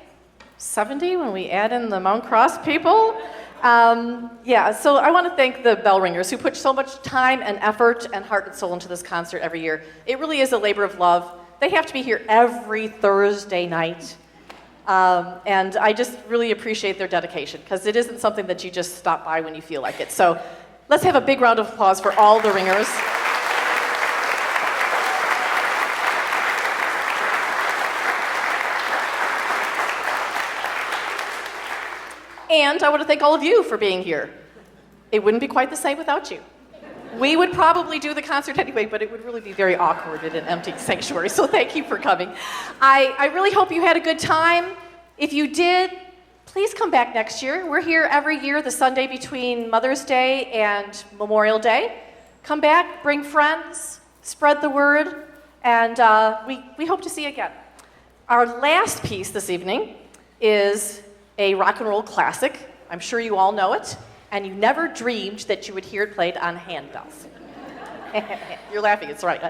70 when we add in the Mount Cross people. So I want to thank the bell ringers who put so much time and effort and heart and soul into this concert every year. It really is a labor of love. They have to be here every Thursday night. And I just really appreciate their dedication because it isn't something that you just stop by when you feel like it. So let's have a big round of applause for all the ringers. And I want to thank all of you for being here. It wouldn't be quite the same without you. We would probably do the concert anyway, but it would really be very awkward in an empty sanctuary, so thank you for coming. I really hope you had a good time. If you did, please come back next year. We're here every year, the Sunday between Mother's Day and Memorial Day. Come back, bring friends, spread the word, and we hope to see you again. Our last piece this evening is a rock and roll classic. I'm sure you all know it, and you never dreamed that you would hear it played on handbells. You're laughing, it's right.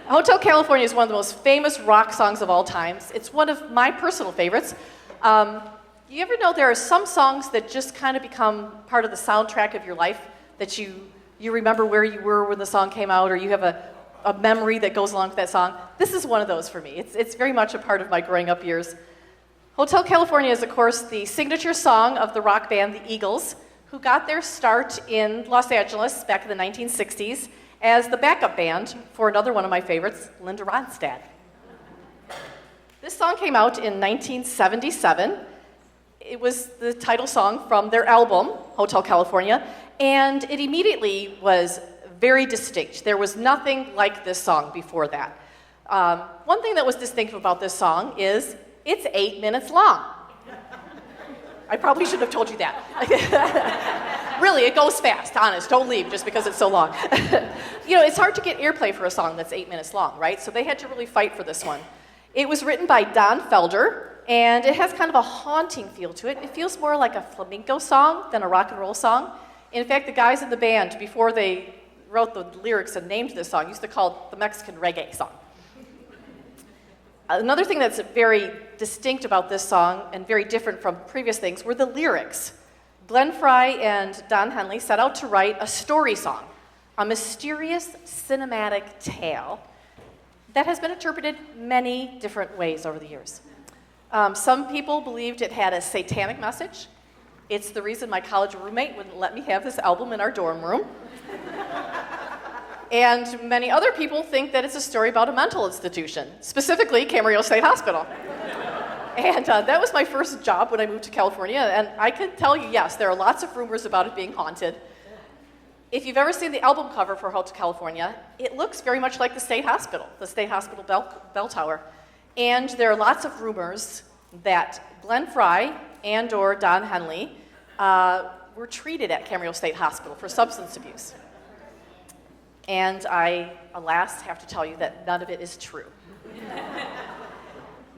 Hotel California is one of the most famous rock songs of all times. It's one of my personal favorites. You ever know there are some songs that just kind of become part of the soundtrack of your life, that you remember where you were when the song came out, or you have a memory that goes along with that song? This is one of those for me. It's very much a part of my growing up years. Hotel California is, of course, the signature song of the rock band The Eagles, who got their start in Los Angeles back in the 1960s as the backup band for another one of my favorites, Linda Ronstadt. This song came out in 1977. It was the title song from their album, Hotel California, and it immediately was very distinct. There was nothing like this song before that. One thing that was distinctive about this song is it's 8 minutes long. I probably shouldn't have told you that. Really, it goes fast, honest. Don't leave just because it's so long. It's hard to get airplay for a song that's 8 minutes long, right? So they had to really fight for this one. It was written by Don Felder, and it has kind of a haunting feel to it. It feels more like a flamenco song than a rock and roll song. In fact, the guys in the band, before they wrote the lyrics and named this song, used to call it the Mexican reggae song. Another thing that's very distinct about this song and very different from previous things were the lyrics. Glenn Frey and Don Henley set out to write a story song, a mysterious cinematic tale that has been interpreted many different ways over the years. Some people believed it had a satanic message. It's the reason my college roommate wouldn't let me have this album in our dorm room. And many other people think that it's a story about a mental institution, specifically Camarillo State Hospital. And that was my first job when I moved to California, and I can tell you, yes, there are lots of rumors about it being haunted. If you've ever seen the album cover for Hotel California, it looks very much like the State Hospital bell tower. And there are lots of rumors that Glenn Frey and or Don Henley were treated at Camarillo State Hospital for substance abuse. And I, alas, have to tell you that none of it is true.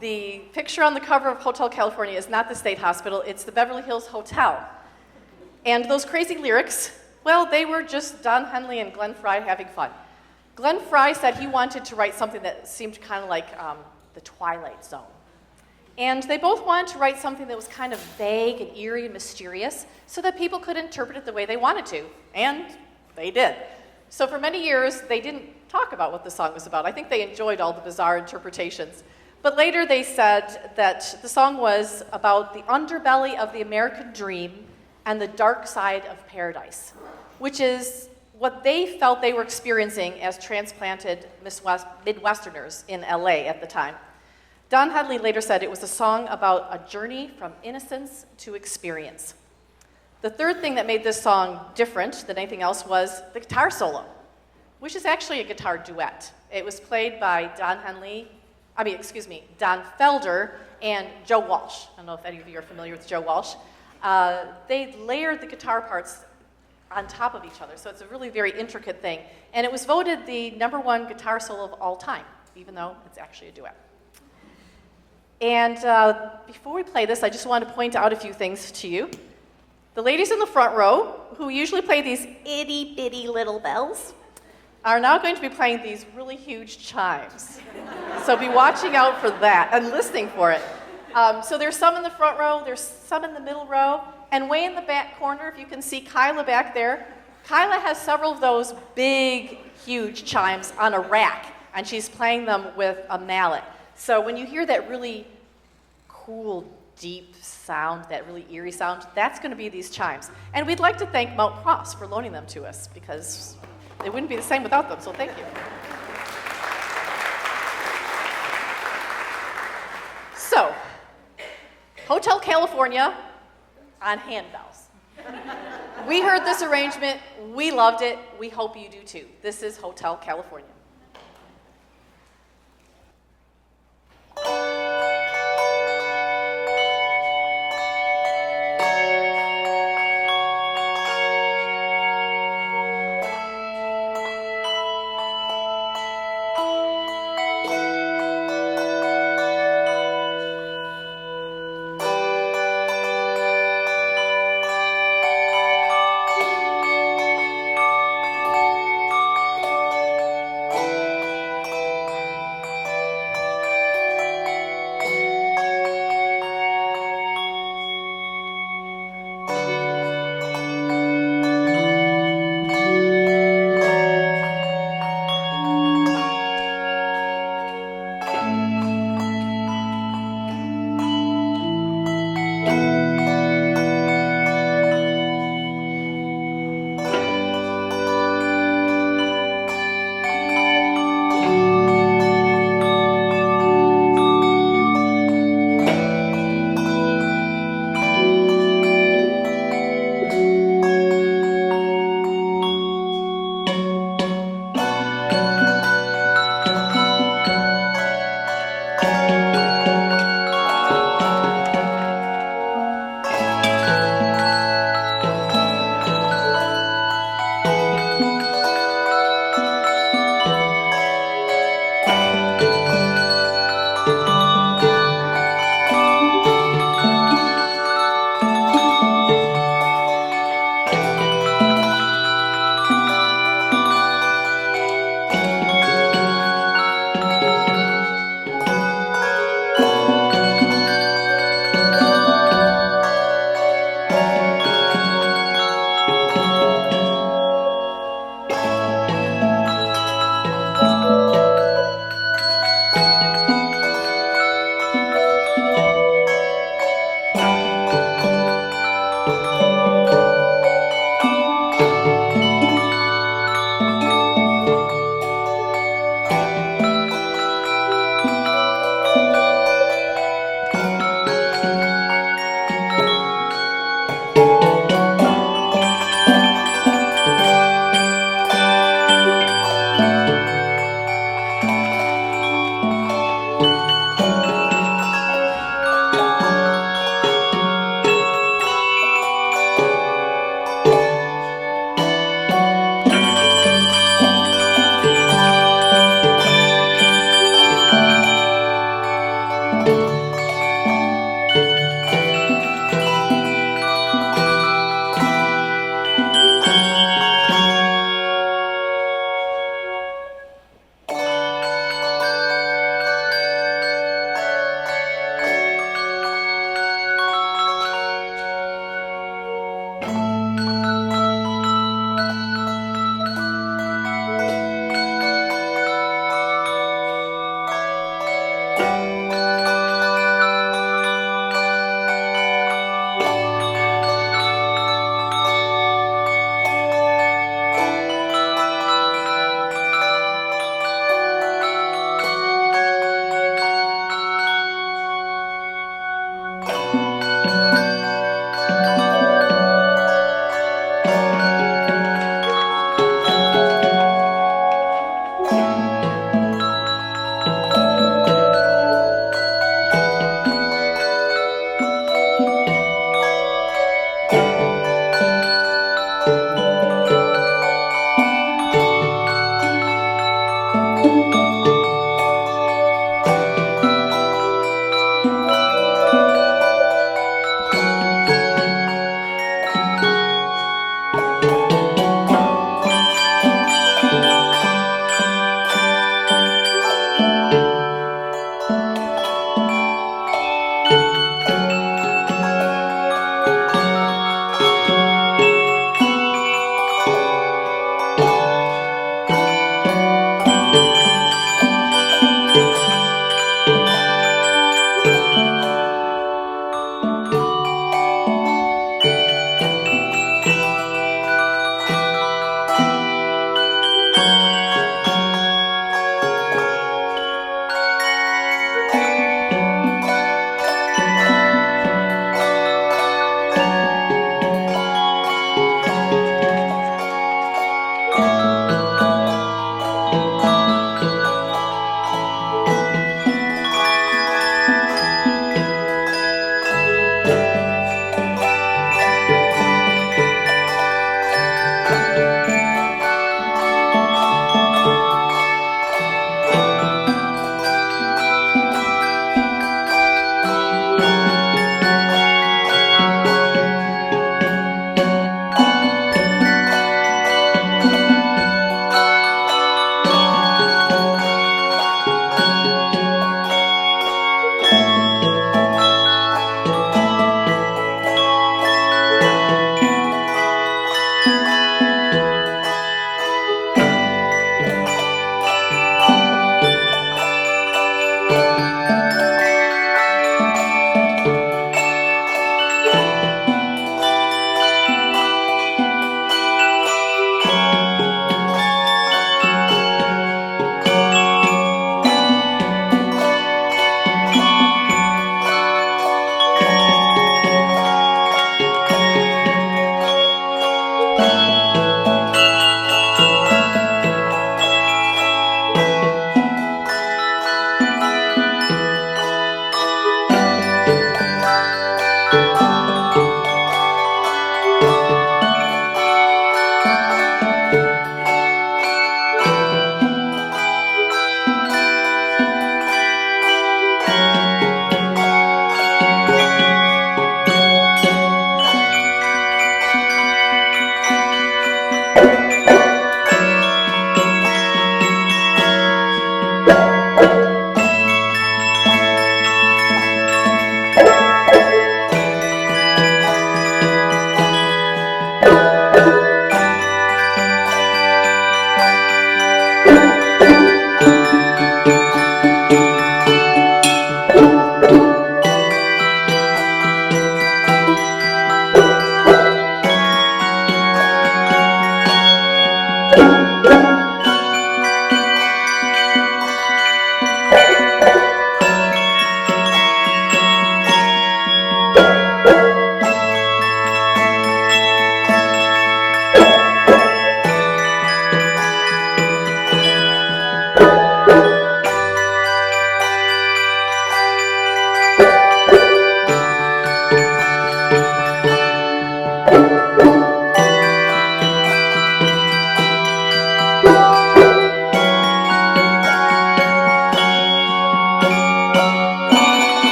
The picture on the cover of Hotel California is not the State Hospital, it's the Beverly Hills Hotel. And those crazy lyrics, well, they were just Don Henley and Glenn Frey having fun. Glenn Frey said he wanted to write something that seemed kind of like the Twilight Zone. And they both wanted to write something that was kind of vague and eerie and mysterious so that people could interpret it the way they wanted to. And they did. So for many years, they didn't talk about what the song was about. I think they enjoyed all the bizarre interpretations. But later they said that the song was about the underbelly of the American dream and the dark side of paradise, which is what they felt they were experiencing as transplanted Midwesterners in LA at the time. Don Henley later said it was a song about a journey from innocence to experience. The third thing that made this song different than anything else was the guitar solo, which is actually a guitar duet. It was played by Don Felder and Joe Walsh. I don't know if any of you are familiar with Joe Walsh. They layered the guitar parts on top of each other, so it's a really very intricate thing. And it was voted the #1 guitar solo of all time, even though it's actually a duet. And before we play this, I just want to point out a few things to you. The ladies in the front row, who usually play these itty-bitty little bells, are now going to be playing these really huge chimes. So be watching out for that and listening for it. So there's some in the front row, there's some in the middle row, and way in the back corner, if you can see Kyla back there, Kyla has several of those big, huge chimes on a rack, and she's playing them with a mallet. So when you hear that really cool, deep sound, that really eerie sound, that's going to be these chimes. And we'd like to thank Mount Cross for loaning them to us, because it wouldn't be the same without them, so thank you. So, Hotel California on handbells. We heard this arrangement, we loved it, we hope you do too. This is Hotel California.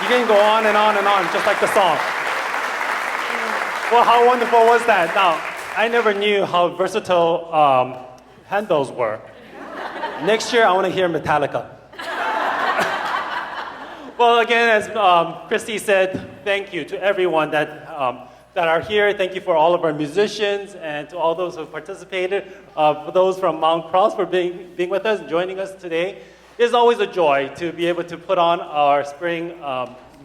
You can go on and on and on, just like the song. Well, how wonderful was that? Now, I never knew how versatile handles were. Next year, I want to hear Metallica. Well, again, as Christy said, thank you to everyone that are here. Thank you for all of our musicians and to all those who have participated. For those from Mount Cross for being with us, joining us today. It's always a joy to be able to put on our spring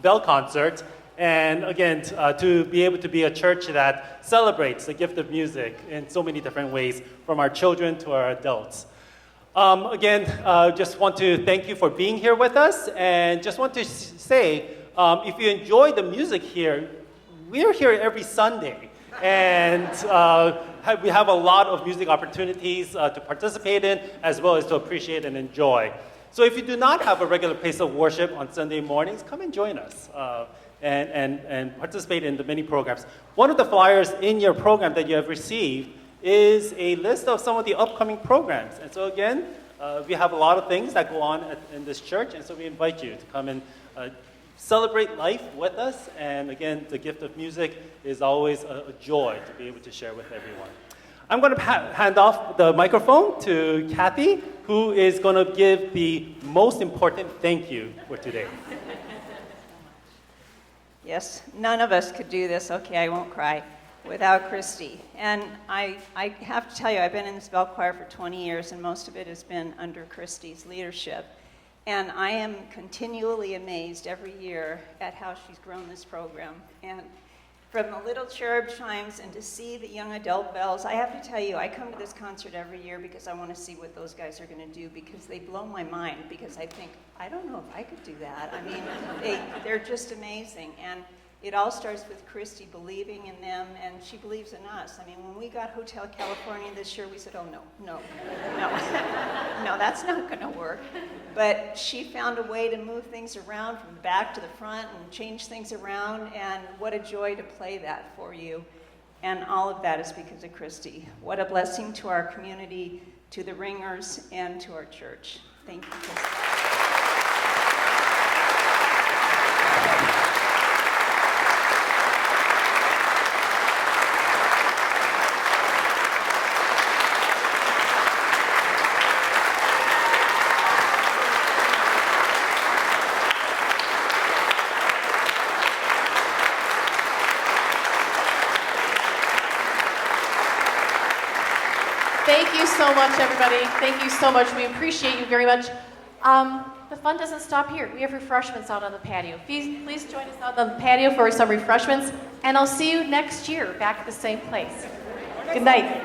bell concert. And again, to be able to be a church that celebrates the gift of music in so many different ways, from our children to our adults. Again, just want to thank you for being here with us, and just want to say, if you enjoy the music here, we're here every Sunday, and we have a lot of music opportunities to participate in, as well as to appreciate and enjoy. So if you do not have a regular place of worship on Sunday mornings, come and join us. And participate in the many programs. One of the flyers in your program that you have received is a list of some of the upcoming programs. And so again, we have a lot of things that go on in this church, and so we invite you to come and celebrate life with us. And again, the gift of music is always a joy to be able to share with everyone. I'm going to hand off the microphone to Kathy, who is going to give the most important thank you for today. Yes, none of us could do this, okay, I won't cry, without Christy. And I have to tell you, I've been in this bell choir for 20 years, and most of it has been under Christy's leadership. And I am continually amazed every year at how she's grown this program. And from the little cherub chimes and to see the young adult bells. I have to tell you, I come to this concert every year because I want to see what those guys are going to do, because they blow my mind, because I think, I don't know if I could do that. I mean, they're just amazing. And it all starts with Christy believing in them, and she believes in us. I mean, when we got Hotel California this year, we said, oh, no, that's not going to work. But she found a way to move things around from the back to the front and change things around, and what a joy to play that for you. And all of that is because of Christy. What a blessing to our community, to the Ringers, and to our church. Thank you, Christy. Thank you so much, everybody. Thank you so much. We appreciate you very much. The fun doesn't stop here. We have refreshments out on the patio. Please join us out on the patio for some refreshments, and I'll see you next year back at the same place. Good night.